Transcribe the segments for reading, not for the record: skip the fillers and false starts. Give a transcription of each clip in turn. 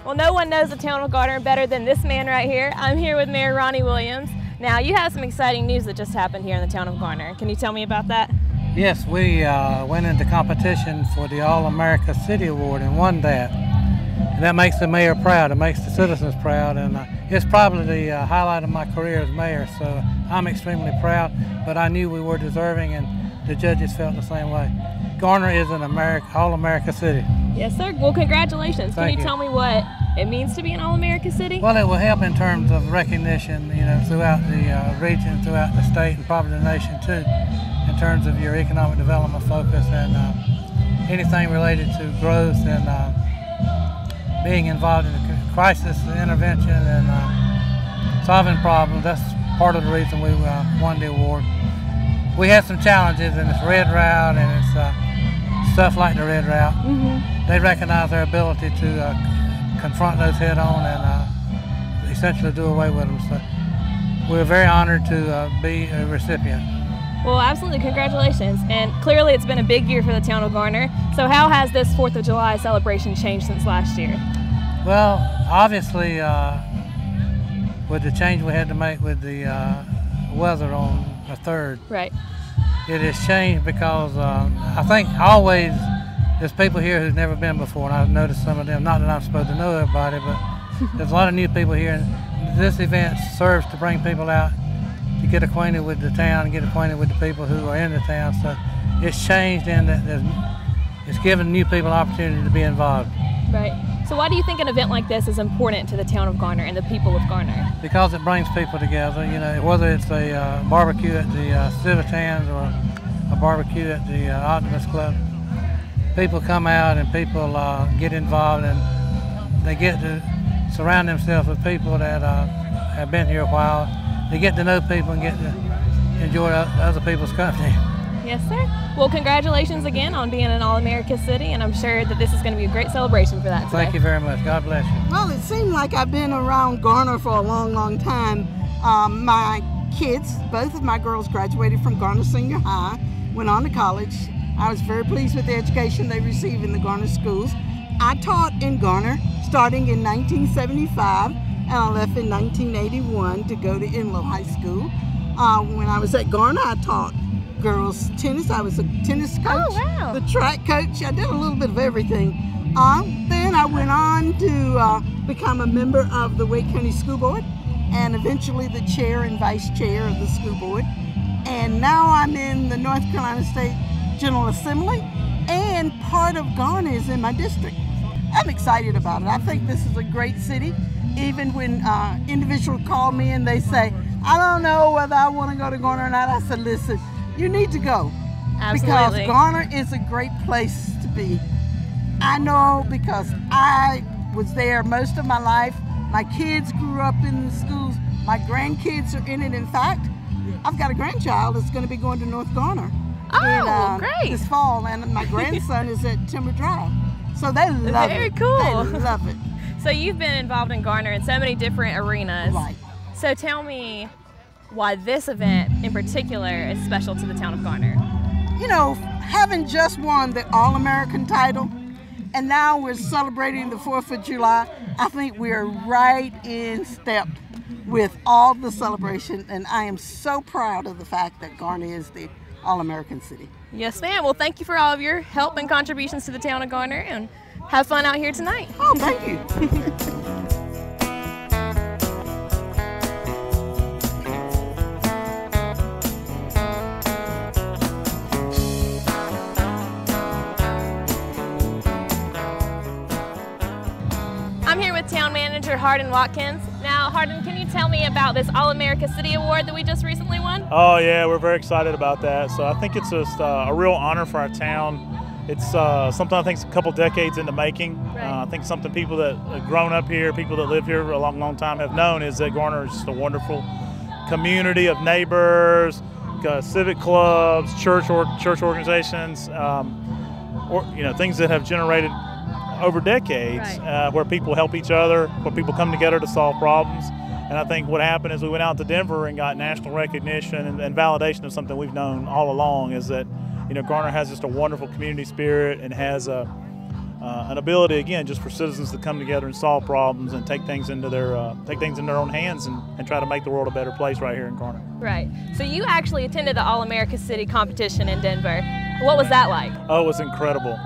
Well, no one knows the town of Garner better than this man right here. I'm here with Mayor Ronnie Williams. Now, you have some exciting news that just happened here in the town of Garner. Can you tell me about that? Yes, we went into competition for the All-America City Award and won that. And that makes the mayor proud. It makes the citizens proud. And it's probably the highlight of my career as mayor. So I'm extremely proud. But I knew we were deserving, and the judges felt the same way. Garner is an All-America city. Yes, sir. Well, congratulations. Thank Can you tell me what it means to be an All-America city? Well, it will help in terms of recognition, throughout the region, throughout the state, and probably the nation too, in terms of your economic development focus and anything related to growth and being involved in the crisis intervention and solving problems. That's part of the reason we won the award. We had some challenges, and it's red route, and it's stuff like the red route. They recognize our ability to confront those head on and essentially do away with them. So we're very honored to be a recipient. Well, absolutely, congratulations. And clearly it's been a big year for the town of Garner. So how has this 4th of July celebration changed since last year? Well, obviously, with the change we had to make with the weather on the 3rd, right, it has changed because I think always there's people here who've never been before, and I've noticed some of them, not that I'm supposed to know everybody, but there's a lot of new people here, and this event serves to bring people out to get acquainted with the town and get acquainted with the people who are in the town. So it's changed in that it's given new people an opportunity to be involved. Right. So why do you think an event like this is important to the town of Garner and the people of Garner? Because it brings people together, whether it's a barbecue at the Civitans or a barbecue at the Optimist Club. People come out and people get involved, and they get to surround themselves with people that have been here a while. They get to know people and get to enjoy other people's company. Yes, sir. Well, congratulations again on being an All-America city, and I'm sure that this is going to be a great celebration for that today. Thank you very much. God bless you. Well, it seemed like I've been around Garner for a long, long time. My kids, both of my girls graduated from Garner Senior High, went on to college. I was very pleased with the education they received in the Garner schools. I taught in Garner starting in 1975, and I left in 1981 to go to Enloe High School. When I was at Garner, I taught girls tennis. I was a tennis coach, wow, the track coach. I did a little bit of everything. Then I went on to become a member of the Wake County School Board, and eventually the chair and vice chair of the school board. And now I'm in the North Carolina State General Assembly, and part of Garner is in my district. I'm excited about it. I think this is a great city. Even when individuals call me and they say, I don't know whether I want to go to Garner or not, I said, listen, you need to go. Absolutely. Because Garner is a great place to be. I know because I was there most of my life. My kids grew up in the schools. My grandkids are in it. In fact, I've got a grandchild that's going to be going to North Garner great, this fall, and my grandson is at Timber Drive. So they love it. Very cool. They love it. So you've been involved in Garner in so many different arenas. Right. So tell me why this event in particular is special to the town of Garner. Having just won the All-American title, and now we're celebrating the 4th of July, I think we're right in step with all the celebration, and I am so proud of the fact that Garner is the All-American city. Yes, ma'am. Well, thank you for all of your help and contributions to the town of Garner, and have fun out here tonight. Oh, thank you. I'm here with Town Manager Hardin Watkins. Now, Hardin, can you tell me about this All-America City Award that we just recently won? Oh yeah, we're very excited about that. So I think it's just a real honor for our town. It's something I think is a couple decades in the making. Right. I think something people that have grown up here, people that live here for a long, long time have known is that Garner is just a wonderful community of neighbors, civic clubs, church organizations, things that have generated over decades, right, where people help each other, where people come together to solve problems. And I think what happened is we went out to Denver and got national recognition and validation of something we've known all along, is that Garner has just a wonderful community spirit and has a an ability, again, just for citizens to come together and solve problems and take things into their own hands and try to make the world a better place right here in Garner. Right. So you actually attended the All-America City competition in Denver. What was that like? Oh, it was incredible.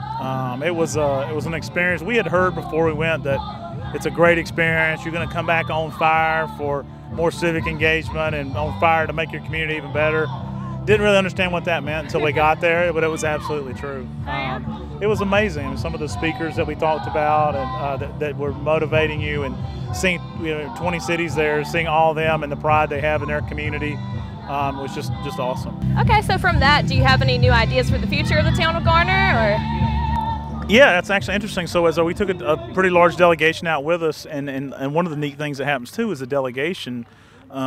It was an experience. We had heard before we went that it's a great experience. You're going to come back on fire for more civic engagement and on fire to make your community even better. Didn't really understand what that meant until we got there, but it was absolutely true. It was amazing. I mean, some of the speakers that we talked about and that were motivating you, and seeing 20 cities there, seeing all of them and the pride they have in their community was just awesome. Okay, so from that, do you have any new ideas for the future of the town of Garner? Or? Yeah, that's actually interesting. So as we took a pretty large delegation out with us, and one of the neat things that happens too is the delegation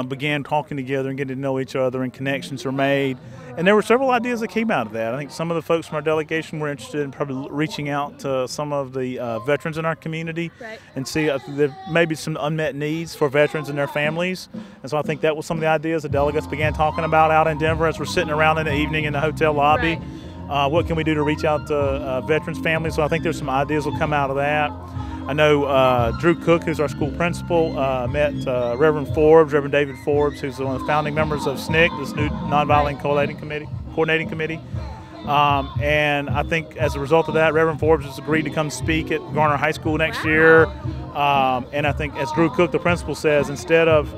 began talking together and getting to know each other, and connections were made. And there were several ideas that came out of that. I think some of the folks from our delegation were interested in probably reaching out to some of the veterans in our community, right, and see if there may be some unmet needs for veterans and their families. And so I think that was some of the ideas the delegates began talking about out in Denver as we're sitting around in the evening in the hotel lobby. Right. What can we do to reach out to veterans' families? So I think there's some ideas will come out of that. I know Drew Cook, who's our school principal, met Reverend David Forbes, who's one of the founding members of SNCC, this new Nonviolent Coordinating Committee. And I think as a result of that, Reverend Forbes has agreed to come speak at Garner High School next year. And I think, as Drew Cook, the principal, says, instead of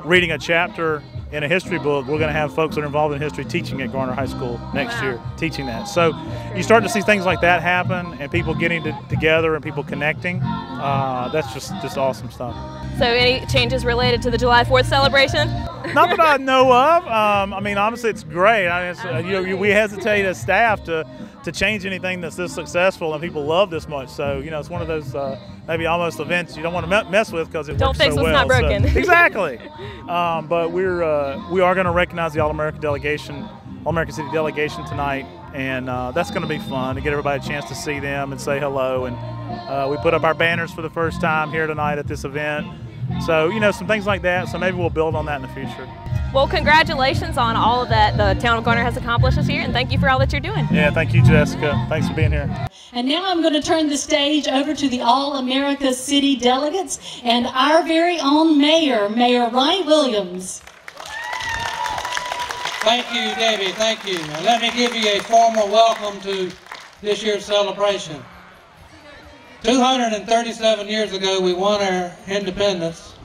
reading a chapter in a history book, we're going to have folks that are involved in history teaching at Garner High School next year, teaching that. So you start to see things like that happen, and people getting together and people connecting. That's just awesome stuff. So any changes related to the July 4th celebration? Not that I know of. I mean, obviously it's great. We hesitate as staff to change anything that's this successful and people love this much. So, it's one of those maybe almost events you don't want to mess with because it works so well. Don't fix what's not broken. So, exactly. But we are going to recognize the All-America City delegation tonight, and that's going to be fun to get everybody a chance to see them and say hello. And we put up our banners for the first time here tonight at this event. So, some things like that. So maybe we'll build on that in the future. Well, congratulations on all of that the town of Garner has accomplished this year, and thank you for all that you're doing. Yeah, thank you, Jessica. Thanks for being here. And now I'm going to turn the stage over to the All-America City delegates and our very own mayor, Mayor Ronnie Williams. Thank you, Debbie. Thank you. And let me give you a formal welcome to this year's celebration. 237 years ago, we won our independence,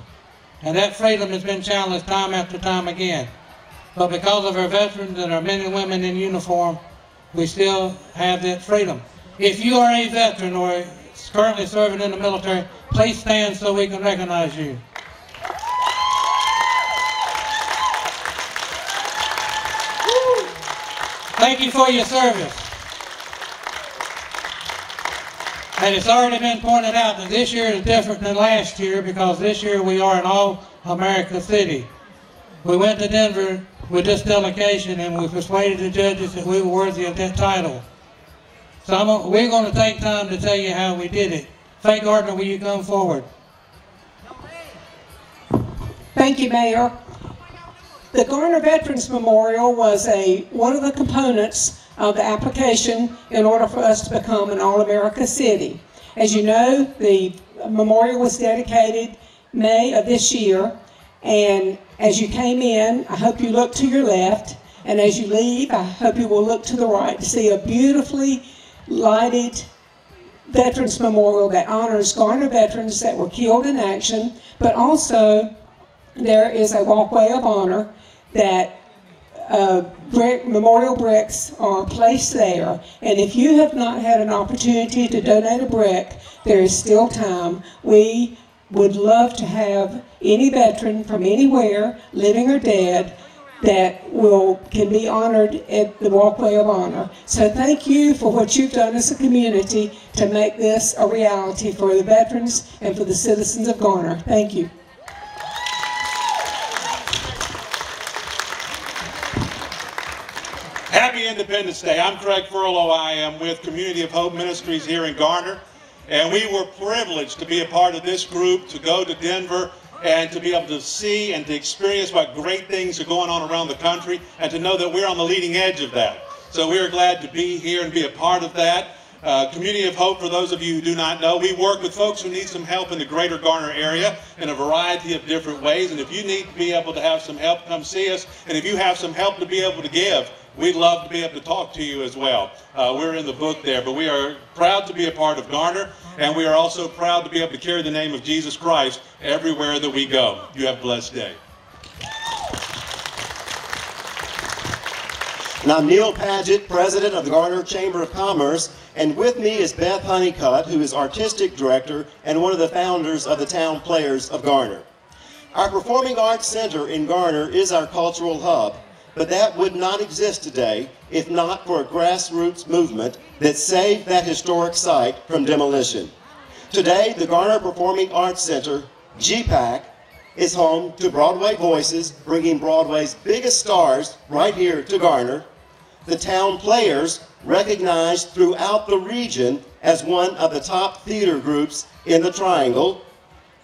and that freedom has been challenged time after time again. But because of our veterans and our men and women in uniform, we still have that freedom. If you are a veteran or currently serving in the military, please stand so we can recognize you. Thank you for your service. And it's already been pointed out that this year is different than last year because this year we are an All-America City. We went to Denver with this delegation and we persuaded the judges that we were worthy of that title. So we're going to take time to tell you how we did it. Faye Gardner, will you come forward? Thank you, Mayor. The Garner Veterans Memorial was one of the components of the application in order for us to become an All-America City. As you know, the memorial was dedicated May of this year, and as you came in, I hope you look to your left, and as you leave, I hope you will look to the right to see a beautifully lighted Veterans Memorial that honors Garner veterans that were killed in action, but also there is a walkway of honor that memorial bricks are placed there, and if you have not had an opportunity to donate a brick, there is still time. We would love to have any veteran from anywhere, living or dead, that can be honored at the walkway of honor. So thank you for what you've done as a community to make this a reality for the veterans and for the citizens of Garner. Thank you. Happy Independence Day. I'm Craig Furlow. I am with Community of Hope Ministries here in Garner, and we were privileged to be a part of this group, to go to Denver and to be able to see and to experience what great things are going on around the country, and to know that we're on the leading edge of that. So we are glad to be here and be a part of that. Community of Hope, for those of you who do not know, we work with folks who need some help in the greater Garner area in a variety of different ways. And if you need to be able to have some help, come see us. And if you have some help to be able to give, we'd love to be able to talk to you as well. We're in the book there, but we are proud to be a part of Garner, and we are also proud to be able to carry the name of Jesus Christ everywhere that we go. You have a blessed day. And I'm Neil Paget, President of the Garner Chamber of Commerce, and with me is Beth Honeycutt, who is Artistic Director and one of the founders of the Town Players of Garner. Our Performing Arts Center in Garner is our cultural hub, but that would not exist today if not for a grassroots movement that saved that historic site from demolition. Today, the Garner Performing Arts Center, GPAC, is home to Broadway Voices, bringing Broadway's biggest stars right here to Garner. The Town Players, recognized throughout the region as one of the top theater groups in the Triangle.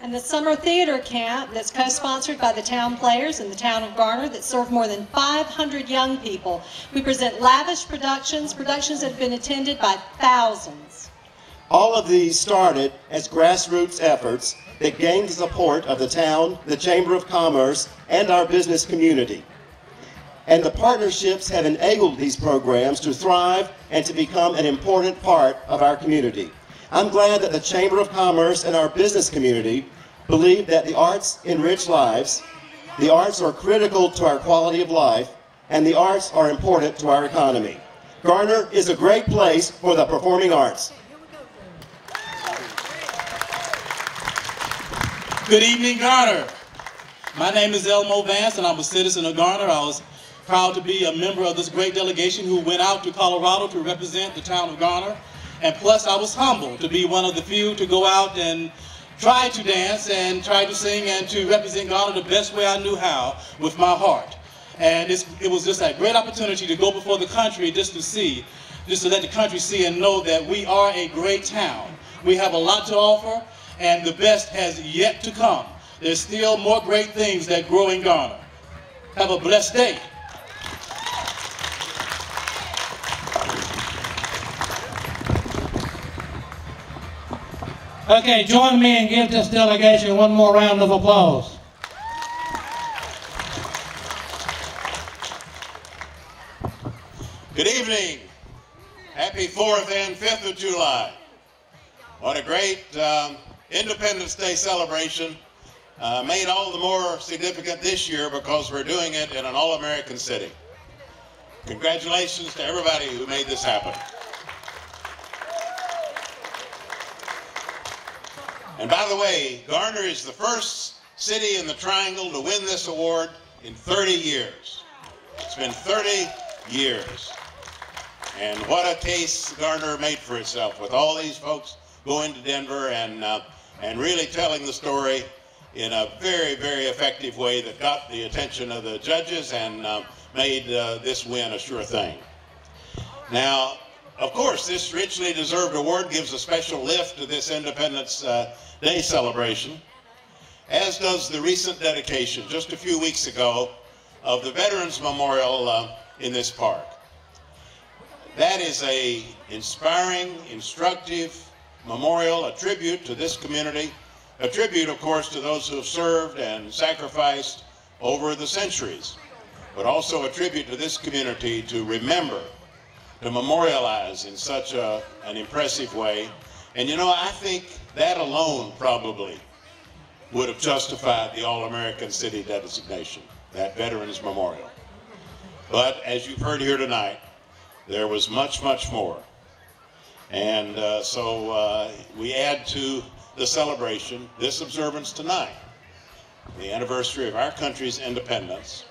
And the summer theater camp that's co-sponsored by the Town Players in the town of Garner that serve more than 500 young people. We present lavish productions that have been attended by thousands. All of these started as grassroots efforts that gained the support of the town, the Chamber of Commerce, and our business community. And the partnerships have enabled these programs to thrive and to become an important part of our community. I'm glad that the Chamber of Commerce and our business community believe that the arts enrich lives, the arts are critical to our quality of life, and the arts are important to our economy. Garner is a great place for the performing arts. Good evening, Garner. My name is Elmo Vance, and I'm a citizen of Garner. I was proud to be a member of this great delegation who went out to Colorado to represent the town of Garner. And plus, I was humbled to be one of the few to go out and try to dance and try to sing and to represent Garner the best way I knew how, with my heart. And it was just a great opportunity to go before the country just to let the country see and know that we are a great town. We have a lot to offer, and the best has yet to come. There's still more great things that grow in Garner. Have a blessed day. Okay, join me and give this delegation one more round of applause. Good evening. Happy 4th and 5th of July. What a great Independence Day celebration. Made all the more significant this year because we're doing it in an all-American city. Congratulations to everybody who made this happen. And by the way, Garner is the first city in the Triangle to win this award in 30 years. It's been 30 years. And what a case Garner made for itself with all these folks going to Denver and really telling the story in a very, very effective way that got the attention of the judges and made this win a sure thing. Now, of course, this richly deserved award gives a special lift to this Independence Day celebration, as does the recent dedication just a few weeks ago of the Veterans Memorial in this park. That is a inspiring, instructive memorial, a tribute to this community, a tribute, of course, to those who have served and sacrificed over the centuries, but also a tribute to this community to remember, to memorialize in such an impressive way. And you know, I think that alone probably would have justified the All-American City designation, that Veterans Memorial. But as you've heard here tonight, there was much, much more. And so we add to the celebration this observance tonight, the anniversary of our country's independence,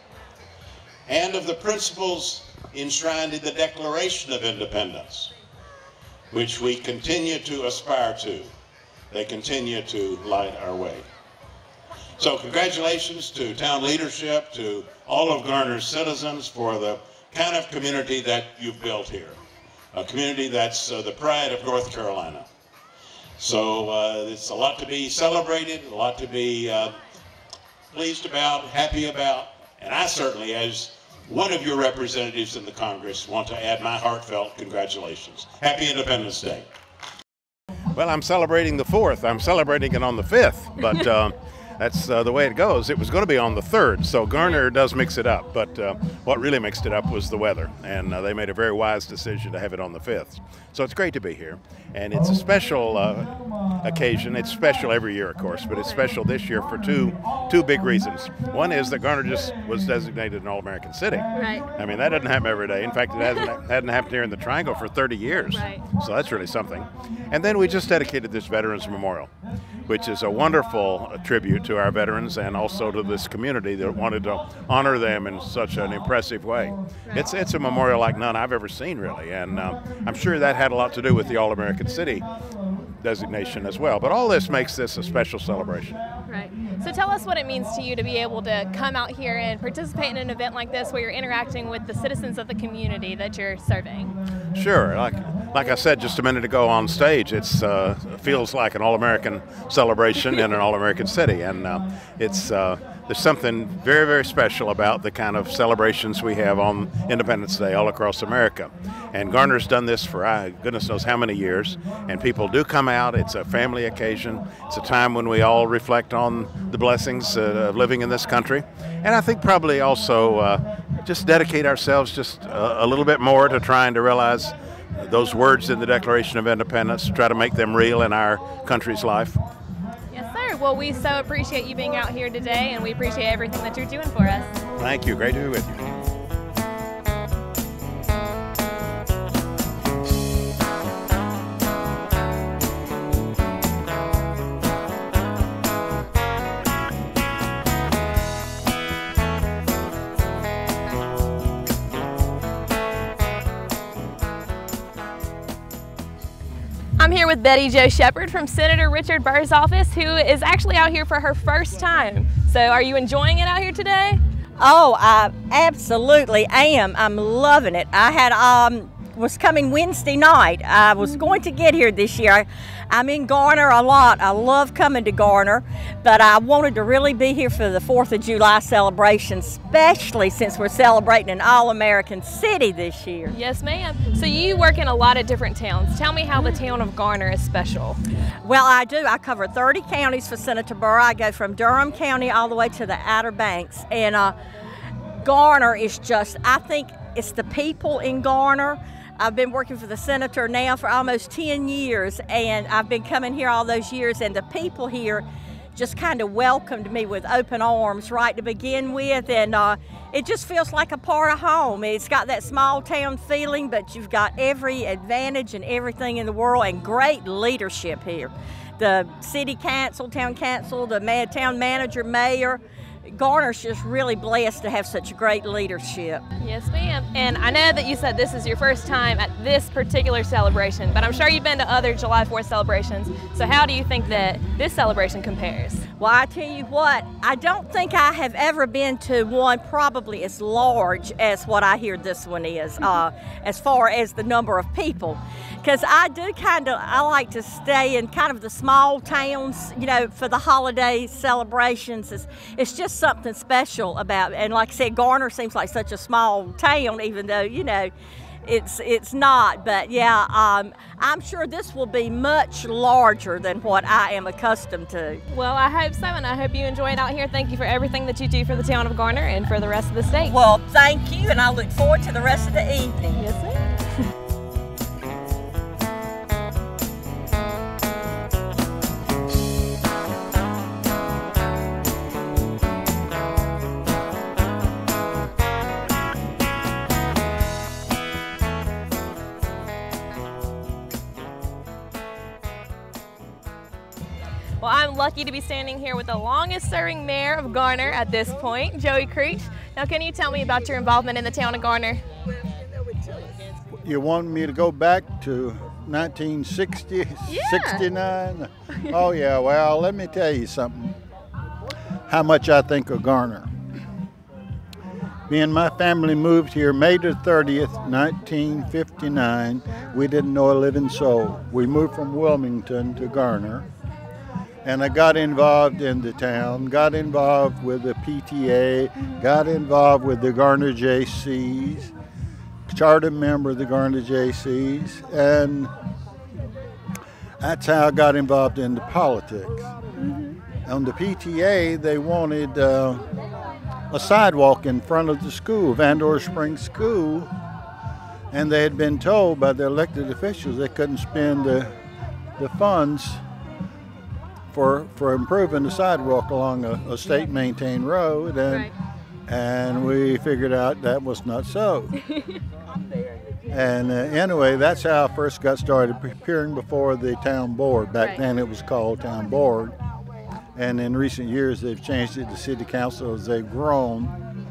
and of the principles enshrined in the Declaration of Independence, which we continue to aspire to. They continue to light our way. So congratulations to town leadership, to all of Garner's citizens for the kind of community that you've built here. A community that's the pride of North Carolina. So it's a lot to be celebrated, a lot to be pleased about, happy about, and I certainly, as one of your representatives in the Congress, want to add my heartfelt congratulations. Happy Independence Day. Well, I'm celebrating the 4th. I'm celebrating it on the 5th, but that's the way it goes. It was going to be on the 3rd, so Garner does mix it up, but what really mixed it up was the weather, and they made a very wise decision to have it on the 5th. So it's great to be here, and it's a special occasion. It's special every year, of course, but it's special this year for two big reasons. One is that Garner just was designated an All-American City. Right. I mean, that doesn't happen every day. In fact, it hadn't happened here in the Triangle for 30 years. Right. So that's really something. And then we just dedicated this Veterans Memorial, which is a wonderful tribute to our veterans and also to this community that wanted to honor them in such an impressive way. Right. It's a memorial like none I've ever seen, really, and I'm sure that had a lot to do with the All-American City designation as well. But all this makes this a special celebration. Right. So tell us what it means to you to be able to come out here and participate in an event like this where you're interacting with the citizens of the community that you're serving. Sure. Like I said just a minute ago on stage, it feels like an All-American celebration in an All-American city, and there's something very, very special about the kind of celebrations we have on Independence Day all across America. And Garner's done this for goodness knows how many years, and people do come out. It's a family occasion. It's a time when we all reflect on the blessings of living in this country, and I think probably also just dedicate ourselves just a little bit more to trying to realize those words in the Declaration of Independence, to try to make them real in our country's life. Yes, sir. Well, we so appreciate you being out here today, and we appreciate everything that you're doing for us. Thank you. Great to be with you. I'm here with Betty Jo Shepherd from Senator Richard Burr's office, who is actually out here for her first time. So are you enjoying it out here today? Oh, I absolutely am. I'm loving it. I was coming Wednesday night. I was going to get here this year. I'm in Garner a lot. I love coming to Garner, but I wanted to really be here for the 4th of July celebration, especially since we're celebrating an All-American City this year. Yes, ma'am. So you work in a lot of different towns. Tell me how the town of Garner is special. Well, I do. I cover 30 counties for Senator Burr. I go from Durham County all the way to the Outer Banks. And Garner is just, I think it's the people in Garner. I've been working for the senator now for almost 10 years, and I've been coming here all those years, and the people here just kind of welcomed me with open arms right to begin with, and it just feels like a part of home. It's got that small town feeling, but you've got every advantage and everything in the world, and great leadership here. The city council, town council, the town manager, mayor, Garner's just really blessed to have such great leadership. Yes, ma'am. And I know that you said this is your first time at this particular celebration, but I'm sure you've been to other July 4th celebrations. So how do you think that this celebration compares? Well, I tell you what, I don't think I have ever been to one probably as large as what I hear this one is, as far as the number of people. Because I like to stay in kind of the small towns, you know, for the holiday celebrations. It's just something special about it. And like I said, Garner seems like such a small town, even though, you know, it's not. But yeah, I'm sure this will be much larger than what I am accustomed to. Well, I hope so, and I hope you enjoy it out here. Thank you for everything that you do for the town of Garner and for the rest of the state. Well, thank you, and I look forward to the rest of the evening. Yes, ma'am. Well, I'm lucky to be standing here with the longest serving mayor of Garner at this point, Joey Creech. Now, can you tell me about your involvement in the town of Garner? You want me to go back to 1960, 69? Oh yeah, well, let me tell you something. How much I think of Garner. Me and my family moved here May the 30th, 1959. We didn't know a living soul. We moved from Wilmington to Garner. And I got involved in the town, got involved with the PTA, got involved with the Garner JCs, charter member of the Garner JCs, and that's how I got involved into politics. On the PTA, they wanted a sidewalk in front of the school, Vandor Springs School, and they had been told by the elected officials they couldn't spend the funds for improving the sidewalk along a state-maintained road, and we figured out that was not so. And anyway, that's how I first got started appearing before the town board. Back then it was called town board, and in recent years they've changed it to city council as they've grown.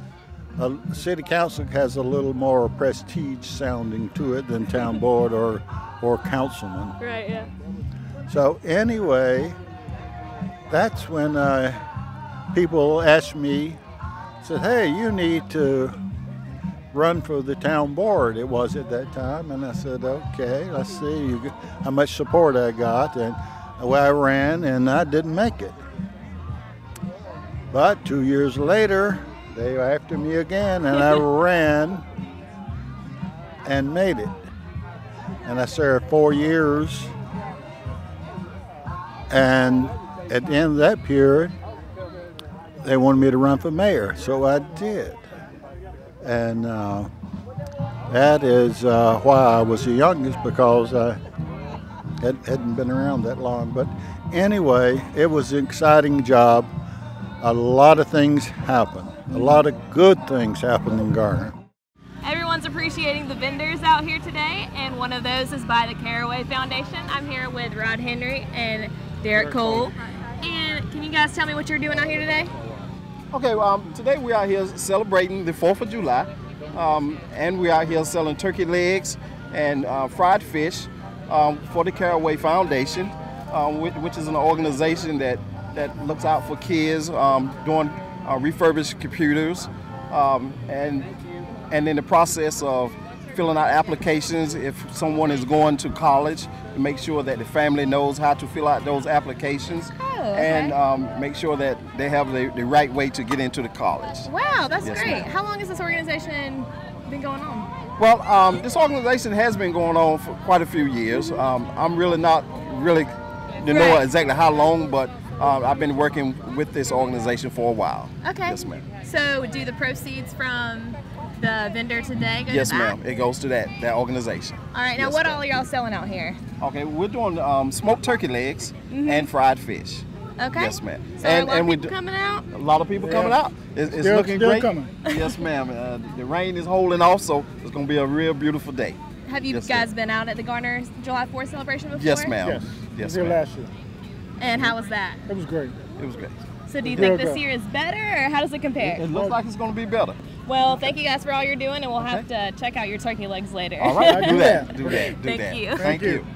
City council has a little more prestige sounding to it than town board or councilman. Right, yeah. So anyway, that's when people asked me, said, hey, you need to run for the town board, it was at that time. And I said, okay, let's see how much support I got. And I ran, and I didn't make it. But 2 years later, they were after me again, and I ran and made it. And I served 4 years. And at the end of that period, they wanted me to run for mayor, so I did. And that is why I was the youngest, because I hadn't been around that long. But anyway, it was an exciting job. A lot of things happened. A lot of good things happened in Garner. Everyone's appreciating the vendors out here today, and one of those is by the Caraway Foundation. I'm here with Rod Henry and Derek Cole. And can you guys tell me what you're doing out here today? Okay, today we are here celebrating the 4th of July, and we are here selling turkey legs and fried fish for the Caraway Foundation, which is an organization that looks out for kids doing refurbished computers, and in the process of filling out applications if someone is going to college, to make sure that the family knows how to fill out those applications. And make sure that they have the right way to get into the college. Wow, that's Yes, great. ma'am. How long has this organization been going on? Well, this organization has been going on for quite a few years. I'm really not to know exactly how long, but I've been working with this organization for a while. Okay. Yes, ma'am. So do the proceeds from the vendor today go Yes, to that? ma'am. It goes to that organization. All right, now Yes, what ma'am. all are y'all selling out here? Okay, we're doing smoked turkey legs and fried fish. Okay. Yes, ma'am. So are a lot of people coming out? A lot of people coming out. It's Still- looking still great. coming. Yes, ma'am. The rain is holding off, so it's going to be a real beautiful day. Have you Yes, guys ma'am. been out at the Garner July 4th celebration before? Yes, ma'am. Yes. Yes, Here ma'am. last year. And how was that? It was great. It was great. So do you Real think this good. year is better, or how does it compare? It looks like it's going to be better. Well, thank you guys for all you're doing, and we'll have to check out your turkey legs later. All right, do that. Do that. Do Thank that. you. Thank you.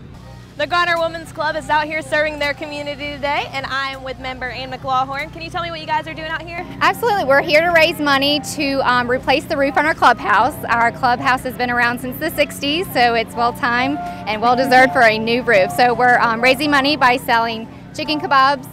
The Garner Women's Club is out here serving their community today, and I'm with member Ann McLaughlin. Can you tell me what you guys are doing out here? Absolutely. We're here to raise money to replace the roof on our clubhouse. Our clubhouse has been around since the 60s, so it's well timed and well deserved for a new roof. So we're raising money by selling chicken kebabs,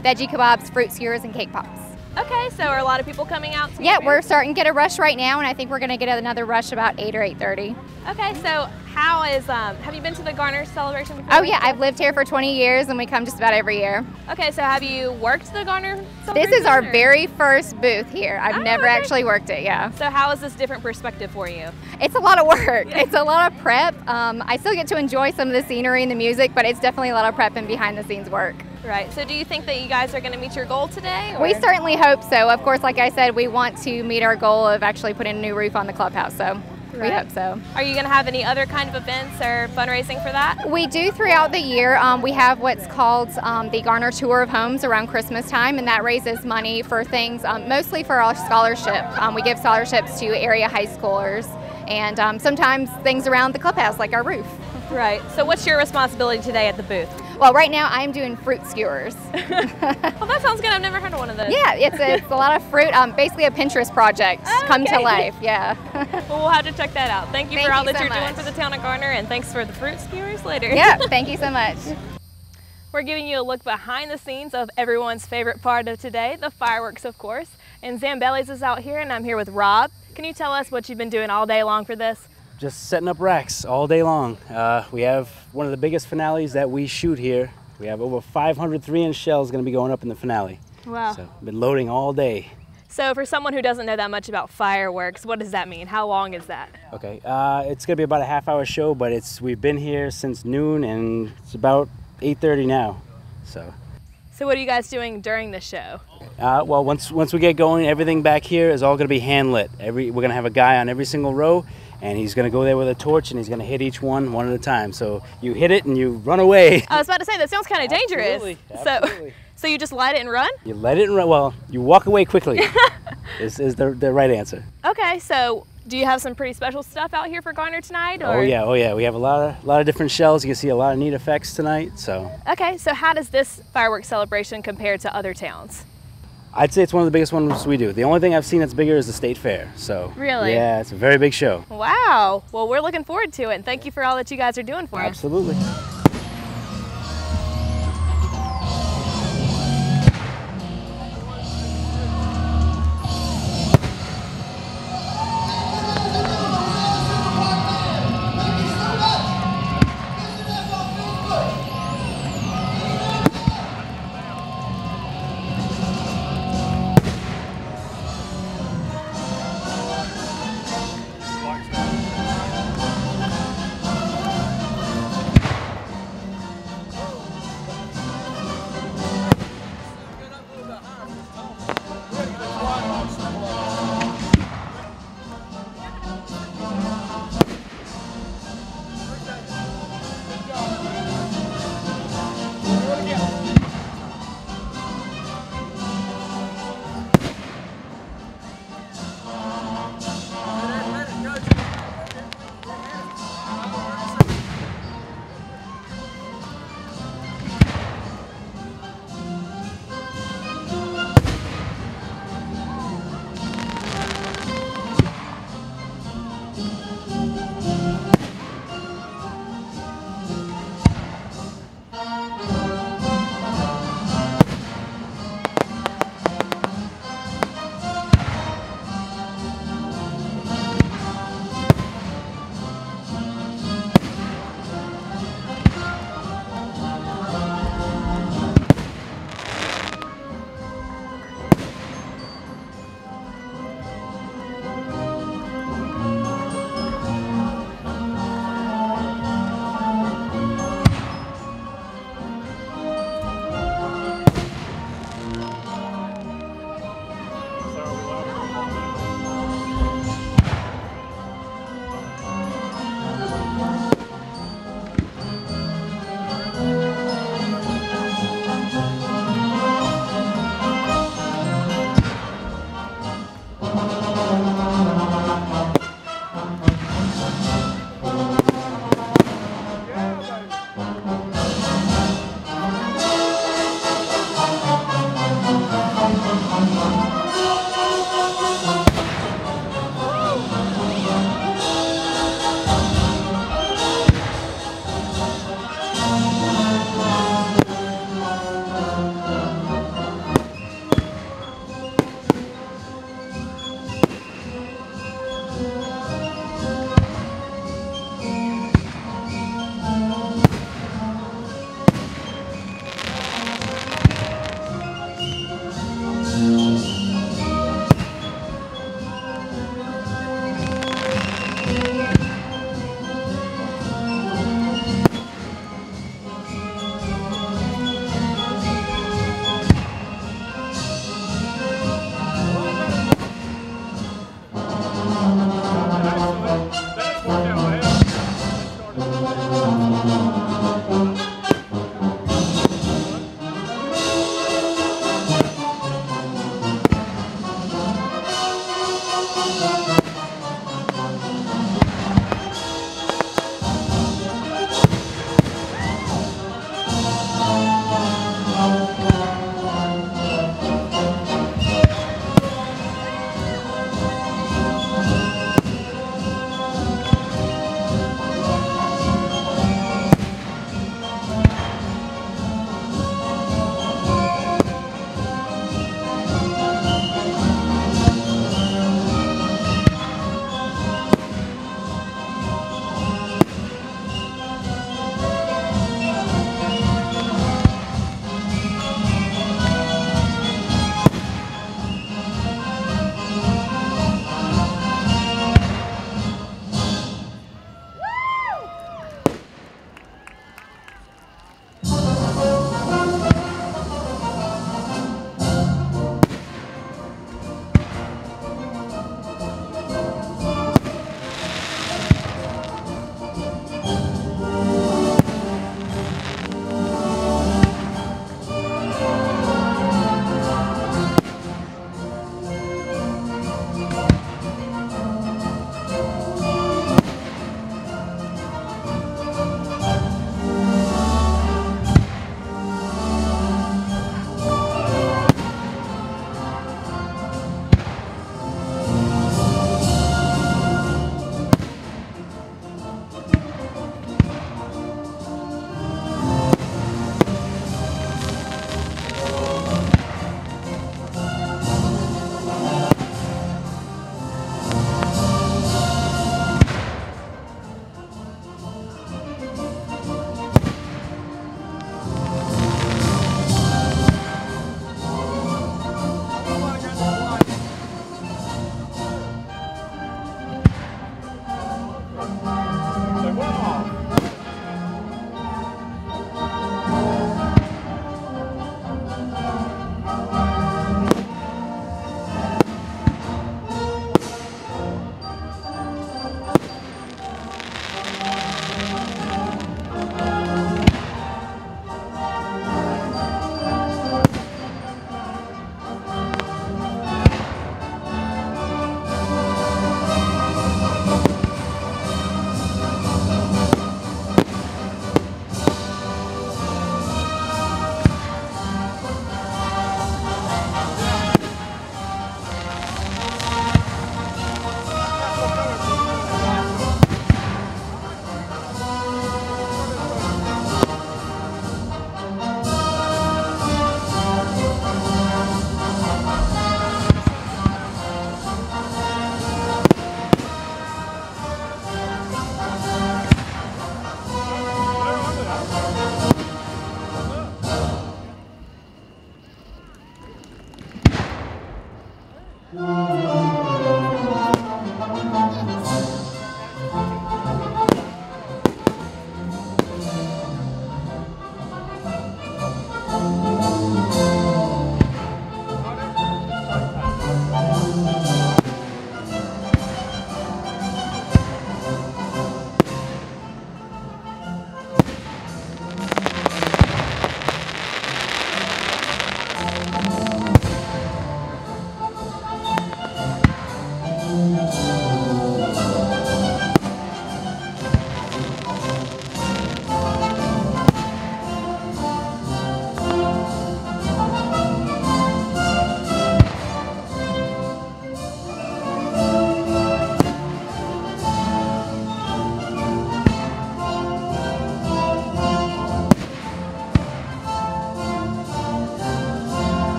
veggie kebabs, fruit skewers, and cake pops. Okay, so are a lot of people coming out? Yeah, we're starting to get a rush right now, and I think we're going to get another rush about 8 or 8:30. Okay, so how is, have you been to the Garner celebration before? Oh yeah, I've lived here for 20 years, and we come just about every year. Okay, so have you worked the Garner celebration? This is our or- very first booth here. I've never actually worked it, yeah. So how is this different perspective for you? It's a lot of work. It's a lot of prep. I still get to enjoy some of the scenery and the music, but it's definitely a lot of prep and behind the scenes work. Right, so do you think that you guys are going to meet your goal today? We certainly hope so. Of course, like I said, we want to meet our goal of actually putting a new roof on the clubhouse, so we hope so. Are you going to have any other kind of events or fundraising for that? We do throughout the year. We have what's called the Garner Tour of Homes around Christmas time, and that raises money for things, mostly for our scholarship. We give scholarships to area high schoolers, and sometimes things around the clubhouse, like our roof. Right, so what's your responsibility today at the booth? Well, right now I'm doing fruit skewers. Well, that sounds good. I've never heard of one of those. Yeah, it's a lot of fruit, basically a Pinterest project come to life, yeah. Well, we'll have to check that out. Thank you for all you that so you're doing much. for the town of Garner, and thanks for the fruit skewers later. Yeah, thank you so much. We're giving you a look behind the scenes of everyone's favorite part of today, the fireworks, of course. And Zambelli's is out here, and I'm here with Rob. Can you tell us what you've been doing all day long for this? Just setting up racks all day long. We have one of the biggest finales that we shoot here. We have over 500 3-inch shells going to be going up in the finale. Wow. So been loading all day. So for someone who doesn't know that much about fireworks, what does that mean? How long is that? Okay, it's going to be about a half-hour show, but we've been here since noon, and it's about 8:30 now. So what are you guys doing during the show? Well, once we get going, everything back here is all going to be hand lit. We're going to have a guy on every single row, and he's going to go there with a torch, and he's going to hit each one at a time. So you hit it and you run away. I was about to say, that sounds kind of dangerous. Absolutely. So you just light it and run? You let it run. Well, you walk away quickly is the right answer. Okay, so do you have some pretty special stuff out here for Garner tonight? Or? Oh yeah. We have a lot of different shells. You can see a lot of neat effects tonight. So. Okay, so how does this fireworks celebration compare to other towns? I'd say it's one of the biggest ones we do. The only thing I've seen that's bigger is the State Fair. So. Really? Yeah, it's a very big show. Wow. Well, we're looking forward to it, and thank you for all that you guys are doing for us. Absolutely.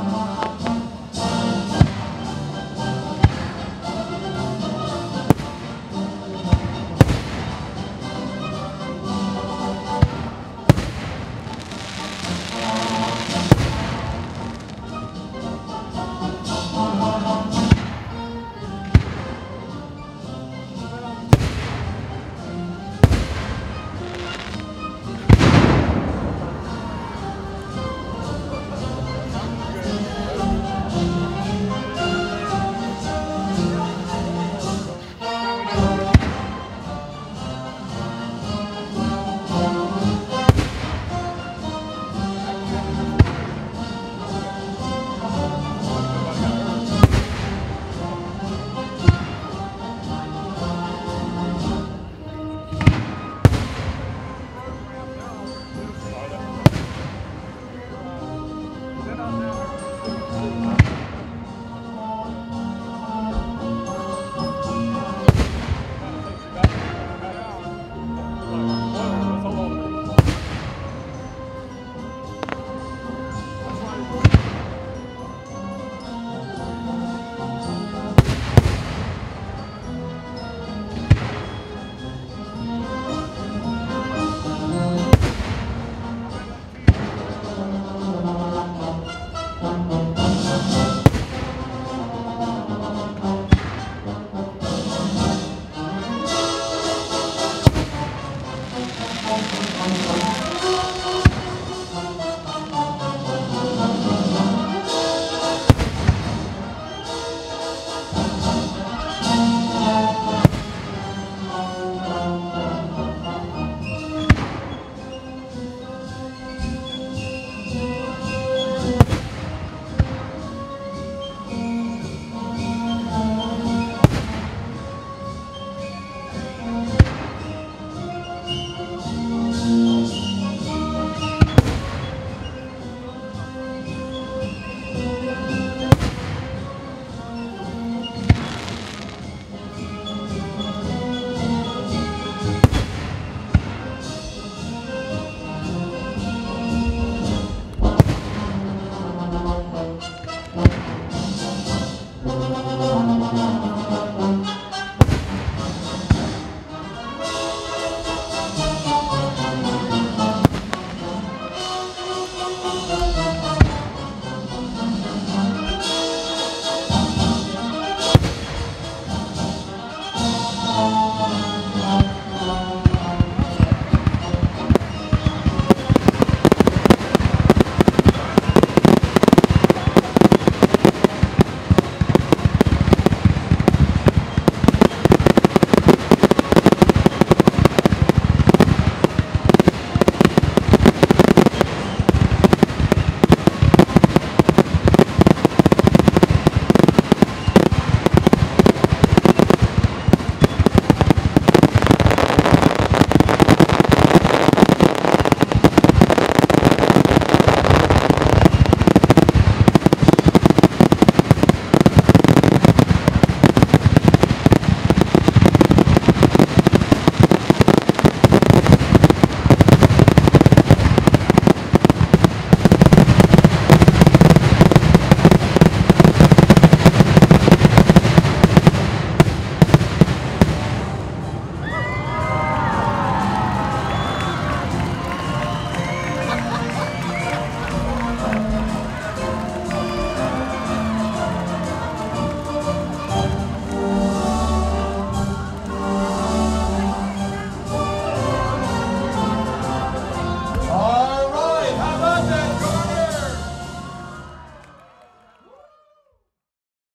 Bye.